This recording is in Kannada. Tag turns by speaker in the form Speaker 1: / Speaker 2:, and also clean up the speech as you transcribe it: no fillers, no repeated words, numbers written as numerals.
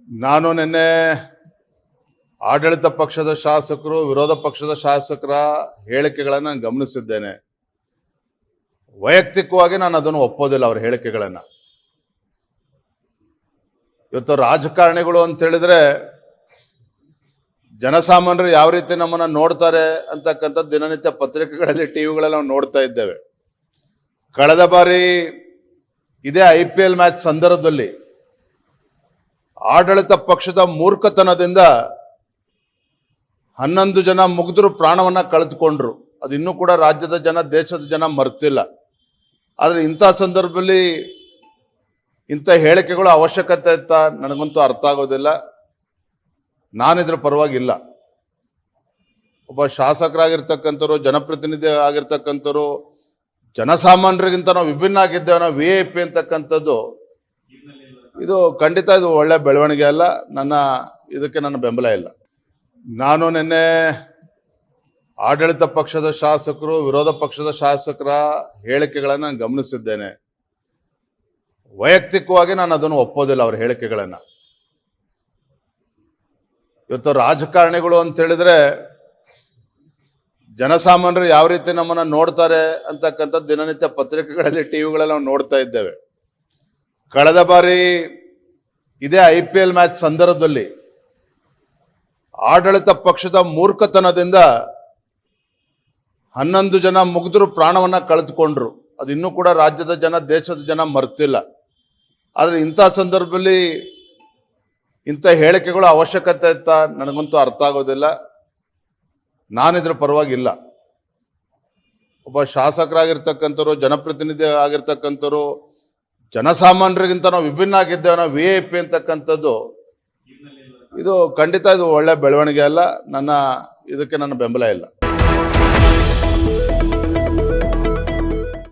Speaker 1: ನಾನು ನಿನ್ನೆ ಆಡಳಿತ ಪಕ್ಷದ ಶಾಸಕರು ವಿರೋಧ ಪಕ್ಷದ ಶಾಸಕರ ಹೇಳಿಕೆಗಳನ್ನು ನಾನು ಗಮನಿಸಿದ್ದೇನೆ. ವೈಯಕ್ತಿಕವಾಗಿ ನಾನು ಅದನ್ನು ಒಪ್ಪೋದಿಲ್ಲ, ಅವರ ಹೇಳಿಕೆಗಳನ್ನು. ಇವತ್ತು ರಾಜಕಾರಣಿಗಳು ಅಂತ ಹೇಳಿದ್ರೆ ಜನಸಾಮಾನ್ಯರು ಯಾವ ರೀತಿ ನಮ್ಮನ್ನ ನೋಡ್ತಾರೆ ಅಂತಕ್ಕಂಥದ್ದು ದಿನನಿತ್ಯ ಪತ್ರಿಕೆಗಳಲ್ಲಿ, ಟಿವಿಗಳಲ್ಲಿ ನಾವು ನೋಡ್ತಾ ಇದ್ದೇವೆ. ಕಳೆದ ಬಾರಿ ಇದೇ IPL ಮ್ಯಾಚ್ ಸಂದರ್ಭದಲ್ಲಿ ಆಡಳಿತ ಪಕ್ಷದ ಮೂರ್ಖತನದಿಂದ 11 ಜನ ಮುಗ್ಧರು ಪ್ರಾಣವನ್ನ ಕಳೆದುಕೊಂಡ್ರು. ಅದು ಇನ್ನೂ ಕೂಡ ರಾಜ್ಯದ ಜನ, ದೇಶದ ಜನ ಮರ್ತಿಲ್ಲ. ಆದರೆ ಇಂಥ ಸಂದರ್ಭದಲ್ಲಿ ಇಂಥ ಹೇಳಿಕೆಗಳು ಅವಶ್ಯಕತೆ ಅಂತ ನನಗಂತೂ ಅರ್ಥ ಆಗೋದಿಲ್ಲ. ನಾನಿದ್ರ ಪರವಾಗಿಲ್ಲ. ಒಬ್ಬ ಶಾಸಕರಾಗಿರ್ತಕ್ಕಂಥವ್ರು, ಜನಪ್ರತಿನಿಧಿ ಆಗಿರ್ತಕ್ಕಂಥವ್ರು, ಜನಸಾಮಾನ್ಯರಿಗಿಂತ ನಾವು ವಿಭಿನ್ನ ಆಗಿದ್ದೇವೆ, ನಾವು VIP ಅಂತಕ್ಕಂಥದ್ದು ಇದು ಖಂಡಿತ ಇದು ಒಳ್ಳೆ ಬೆಳವಣಿಗೆ ಅಲ್ಲ. ಇದಕ್ಕೆ ನನ್ನ ಬೆಂಬಲ ಇಲ್ಲ. ನಾನು ನಿನ್ನೆ ಆಡಳಿತ ಪಕ್ಷದ ಶಾಸಕರು ವಿರೋಧ ಪಕ್ಷದ ಶಾಸಕರ ಹೇಳಿಕೆಗಳನ್ನು ನಾನು ಗಮನಿಸಿದ್ದೇನೆ. ವೈಯಕ್ತಿಕವಾಗಿ ನಾನು ಅದನ್ನು ಒಪ್ಪೋದಿಲ್ಲ, ಅವರ ಹೇಳಿಕೆಗಳನ್ನು. ಇವತ್ತು ರಾಜಕಾರಣಿಗಳು ಅಂತ ಹೇಳಿದ್ರೆ ಜನಸಾಮಾನ್ಯರು ಯಾವ ರೀತಿ ನಮ್ಮನ್ನ ನೋಡ್ತಾರೆ ಅಂತಕ್ಕಂಥದ್ದು ದಿನನಿತ್ಯ ಪತ್ರಿಕೆಗಳಲ್ಲಿ, ಟಿವಿಗಳಲ್ಲಿ ನಾವು ನೋಡ್ತಾ ಇದ್ದೇವೆ. ಕಳೆದ ಬಾರಿ ಇದೇ IPL ಮ್ಯಾಚ್ ಸಂದರ್ಭದಲ್ಲಿ ಆಡಳಿತ ಪಕ್ಷದ ಮೂರ್ಖತನದಿಂದ 11 ಜನ ಮುಗ್ಧರು ಪ್ರಾಣವನ್ನ ಕಳೆದುಕೊಂಡ್ರು. ಅದು ಇನ್ನೂ ಕೂಡ ರಾಜ್ಯದ ಜನ, ದೇಶದ ಜನ ಮರ್ತಿಲ್ಲ. ಆದರೆ ಇಂಥ ಸಂದರ್ಭದಲ್ಲಿ ಇಂಥ ಹೇಳಿಕೆಗಳು ಅವಶ್ಯಕತೆ ಅಂತ ನನಗಂತೂ ಅರ್ಥ ಆಗೋದಿಲ್ಲ. ನಾನಿದ್ರ ಪರವಾಗಿಲ್ಲ. ಒಬ್ಬ ಶಾಸಕರಾಗಿರ್ತಕ್ಕಂಥವ್ರು, ಜನಪ್ರತಿನಿಧಿ ಆಗಿರ್ತಕ್ಕಂಥವ್ರು, ಜನಸಾಮಾನ್ಯರಿಗಿಂತ ನಾವು ವಿಭಿನ್ನ ಆಗಿದ್ದೇವೆ, ನಾವು VIP ಅಂತಕ್ಕಂಥದ್ದು ಇದು ಖಂಡಿತ ಇದು ಒಳ್ಳೆ ಬೆಳವಣಿಗೆ ಅಲ್ಲ. ಇದಕ್ಕೆ ನನ್ನ ಬೆಂಬಲ ಇಲ್ಲ.